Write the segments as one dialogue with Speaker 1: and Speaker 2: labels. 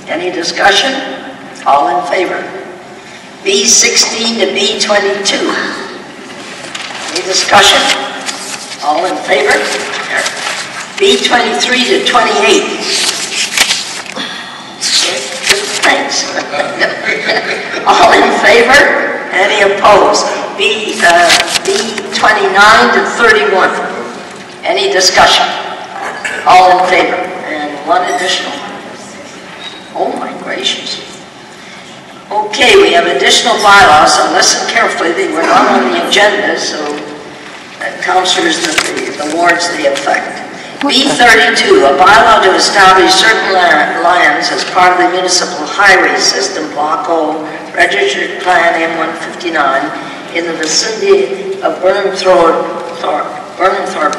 Speaker 1: Any discussion? All in favor? B16 to B22. Any discussion? All in favor? B23 to 28. Thanks. All in favor? Any opposed? B29 to 31. Any discussion? All in favor? And one additional. Oh my gracious. Okay, we have additional bylaws, so listen carefully. They were not on the agenda, so councillors, the wards they affect. B32, a bylaw to establish certain lands as part of the municipal highway system, Block O, registered plan M159, in the vicinity of Burnhamthorpe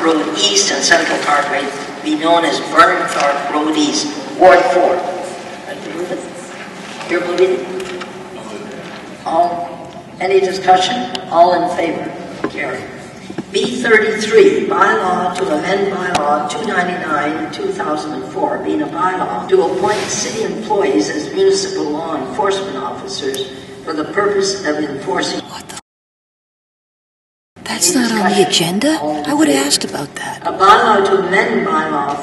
Speaker 1: Road East and Central Parkway, be known as Burnhamthorpe Road East, Ward 4. You're moving it? Any discussion? All in favor? Carried. B33, bylaw to amend bylaw 299/2004, being a bylaw to appoint city employees as municipal law enforcement officers for the purpose of enforcing.
Speaker 2: What the? That's not on the agenda? I would have asked about that.
Speaker 1: A bylaw to amend bylaw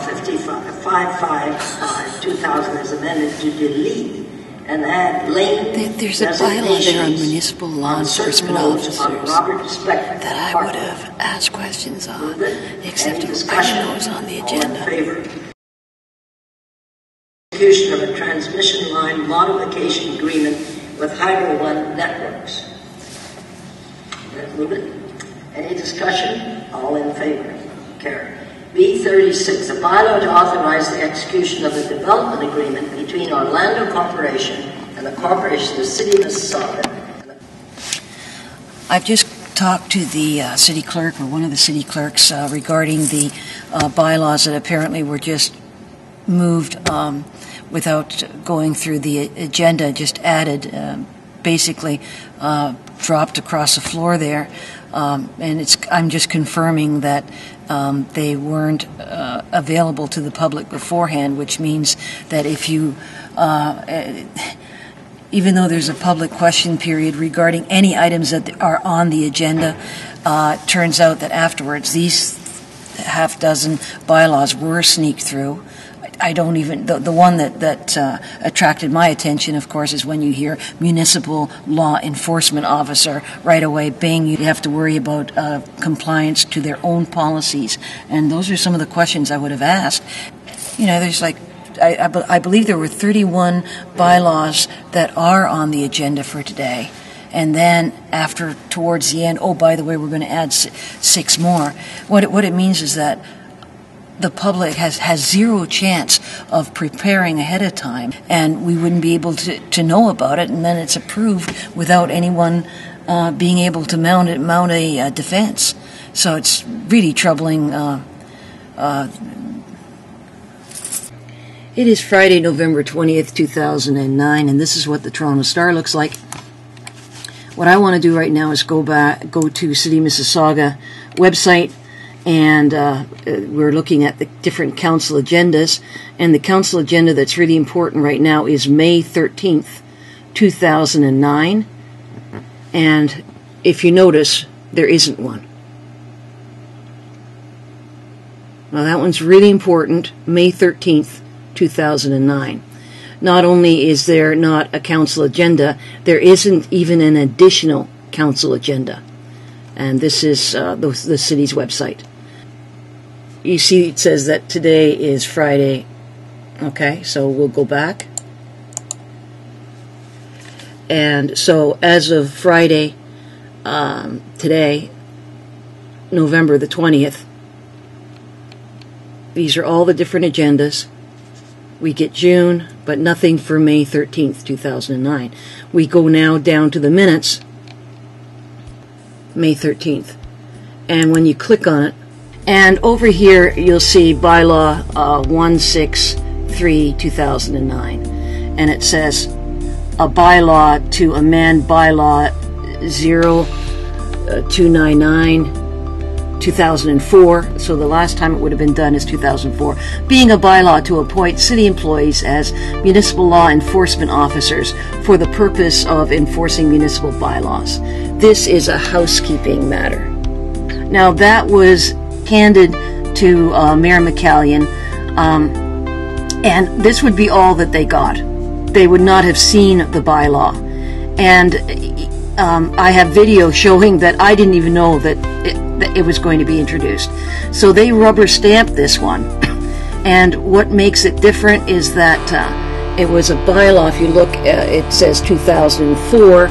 Speaker 1: 555/2000 is amended to delete and add lane
Speaker 2: There's a bylaw there on municipal law enforcement officers that I would have asked questions on, except I didn't know it was on the agenda.
Speaker 1: Execution of a transmission line modification agreement with Hydro One Networks. Move it. Any discussion? All in favor? Carried. B36, a bylaw to authorize the execution of a development agreement between Orlando Corporation and the Corporation of the City of Mississauga.
Speaker 2: I've just talked to the city clerk, or one of the city clerks, regarding the bylaws that apparently were just moved without going through the agenda, just added, basically dropped across the floor there. And I'm just confirming that they weren't available to the public beforehand, which means that if you, even though there's a public question period regarding any items that are on the agenda, turns out that afterwards these half dozen bylaws were sneaked through. I don't even, the one that attracted my attention, of course, is when you hear municipal law enforcement officer, right away, bang, you have to worry about compliance to their own policies. And those are some of the questions I would have asked. You know, there's like, I believe there were 31 bylaws that are on the agenda for today. And then after, towards the end, oh, by the way, we're going to add 6 more. What it means is that the public has zero chance of preparing ahead of time, and we wouldn't be able to know about it, and then it's approved without anyone being able to mount a defense. So it's really troubling. It is Friday, November 20th, 2009, and this is what the Toronto Star looks like. What I want to do right now is go to City Mississauga website, and we're looking at the different council agendas, and the council agenda that's really important right now is May 13th, 2009, and if you notice, there isn't one. Well, that one's really important, May 13th, 2009. Not only is there not a council agenda, there isn't even an additional council agenda, and this is the city's website. You see it says that today is Friday. Okay, so we'll go back. And so as of Friday, today, November the 20th, these are all the different agendas. We get June, but nothing for May 13th, 2009. We go now down to the minutes, May 13th. And when you click on it, and over here, you'll see bylaw 163/2009, and it says a bylaw to amend bylaw 0299 2004, so the last time it would have been done is 2004, being a bylaw to appoint city employees as municipal law enforcement officers for the purpose of enforcing municipal bylaws. This is a housekeeping matter. Now, that was handed to Mayor McCallion, and this would be all that they got. They would not have seen the bylaw. And I have video showing that I didn't even know that it was going to be introduced. So they rubber stamped this one. And what makes it different is that it was a bylaw. If you look, it says 2004.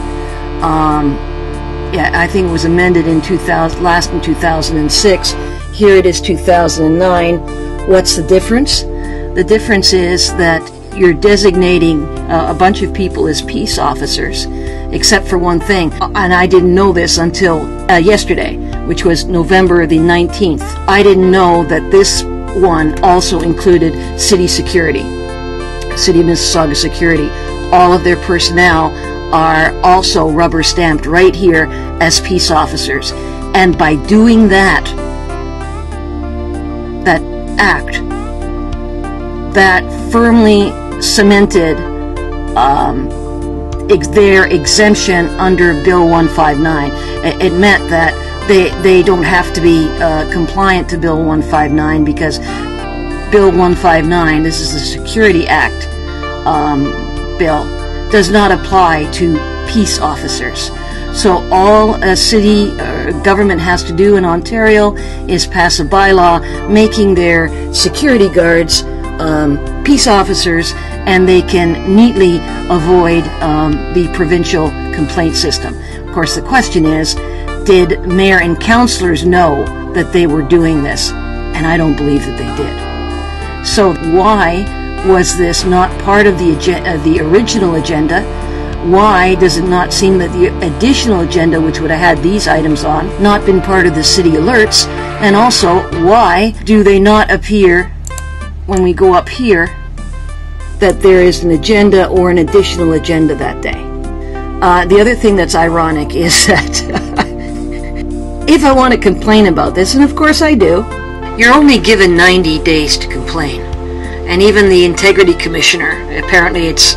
Speaker 2: Yeah, I think it was amended in 2006. Here it is 2009. What's the difference? The difference is that you're designating a bunch of people as peace officers, except for one thing, and I didn't know this until yesterday, which was November the 19th. I didn't know that this one also included City Security, City of Mississauga Security. All of their personnel are also rubber stamped right here as peace officers. And by doing that act, that firmly cemented their exemption under Bill 159. It meant that they don't have to be compliant to Bill 159 because Bill 159, this is the Security Act bill, does not apply to peace officers. So all a city government has to do in Ontario is pass a bylaw making their security guards peace officers, and they can neatly avoid the provincial complaint system. Of course, the question is, did mayor and councillors know that they were doing this? And I don't believe that they did. So why was this not part of the original agenda? Why does it not seem that the additional agenda, which would have had these items on, not been part of the city alerts? And also, why do they not appear when we go up here that there is an agenda or an additional agenda that day? The other thing that's ironic is that if I want to complain about this, and of course I do, you're only given 90 days to complain. And even the Integrity Commissioner, apparently it's,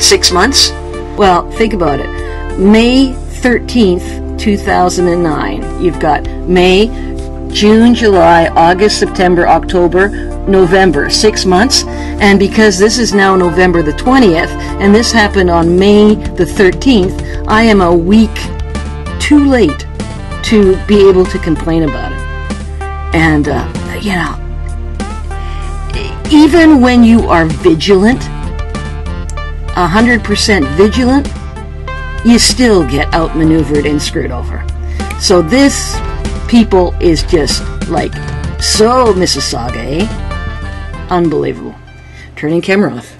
Speaker 2: 6 months? Well, think about it. May 13th, 2009, you've got May, June, July, August, September, October, November, 6 months. And because this is now November the 20th, and this happened on May the 13th, I am a week too late to be able to complain about it. And, even when you are vigilant, 100% vigilant, you still get outmaneuvered and screwed over. So this, people, is just like, so Mississauga, eh? Unbelievable. Turning camera off.